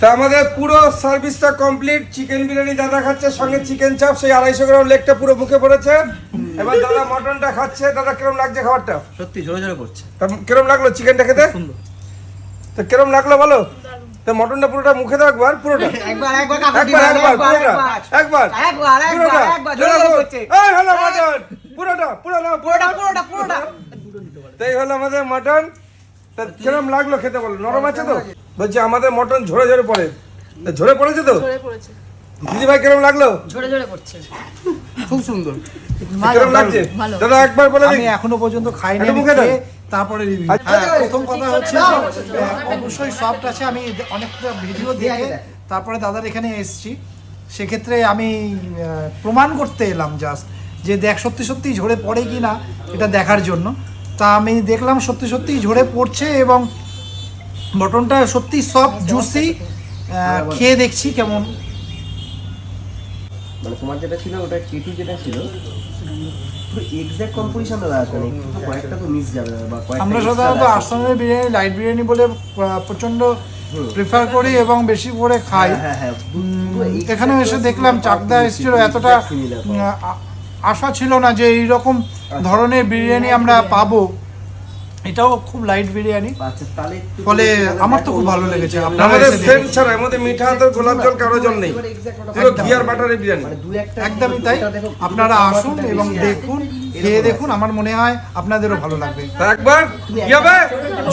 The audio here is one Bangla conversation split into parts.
তা আমাদের পুরো সার্ভিসটা কমপ্লিট। চিকেন বিরিয়ানি দাদা খাচ্ছে, সঙ্গে চিকেন চাপ, সেই 250 গ্রাম লেগটা পুরো মুখে পড়েছে। এবার দাদা মটনটা খাচ্ছে। দাদা কিরম লাগছে খাবারটা? সত্যি জোরে জোরে করছে। তা কিরম লাগলো চিকেনটা খেতে? সুন্দর। তো কিরম লাগলো বলো? তো মটনটা পুরোটা মুখে দাও একবার, পুরোটা একবার এই হলো মটন, পুরোটা তাই হলো আমাদের মটন। তা কিরম লাগলো খেতে বলো? নরম আছে তো? বলছি আমাদের মটন ঝরে ঝরে পড়ে, তা ঝরে পড়েছে তো? দিদি ভাই কিরম লাগলো? ঝরে ঝরে পড়ছে। খুব সুন্দর। কিরম লাগছে ভালো। দাদা একবার বলে আমি দিই। এখনো পর্যন্ত খাইনি, একটু আমি মুখে দাও। খেয়ে তারপরে রিভিউ। প্রথম কথা হচ্ছে যে, অবশ্যই সফট আছে। আমি অনেকটা ভিডিও দেখে তারপরে দাদার এখানে এসেছি, সেক্ষেত্রে আমি প্রমাণ করতে এলাম জাস্ট যে দেখ সত্যি সত্যি ঝরে পড়ে কি না এটা দেখার জন্য। তা আমি দেখলাম সত্যি সত্যি ঝরে পড়ছে এবং মটনটা সত্যি সফট জুসি। খেয়ে দেখছি কেমন। মানে তোমার যেটা ছিল ওটা কেটু যেটা ছিল পুরো এক্সাক্ট কম্পোজিশন দাদা আসলে কয়েকটা তো মিস যাবে বা কয়েকটা আমরা সাধারণত আর্সেনাল বিরিয়ানি লাইট বিরিয়ানি বলে প্রচণ্ড প্রিফার করি এবং বেশি করে খাই। এখানে এসে দেখলাম চাকদা এসেছিল, এতটা আশা ছিল না যে এইরকম ধরনের বিরিয়ানি আমরা পাবো। এটাও খুব লাইট বিরিয়ানি, ফলে আমার তো খুব ভালো লেগেছে। আমাদের সেন্ট ছাড়া, এর মধ্যে মিঠা তো গোলাপ জল কারো জল নেই, পুরো ঘি আর বাটারের বিরিয়ানি। একদমই তাই। আপনারা আসুন এবং দেখুন, খেয়ে দেখুন, আমার মনে হয় আপনাদেরও ভালো লাগবে। তা একবার কি হবে?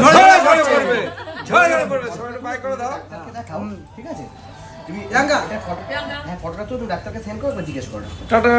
ঝরে ঝরে পড়বে, ঝরে ঝরে পড়বে। সবাই বাই করে দাও। ঠিক আছে তুমি হ্যাঁ ফটোটা তো তুমি ডাক্তারকে সেন্ড করো বা জিজ্ঞেস করো। টাটা।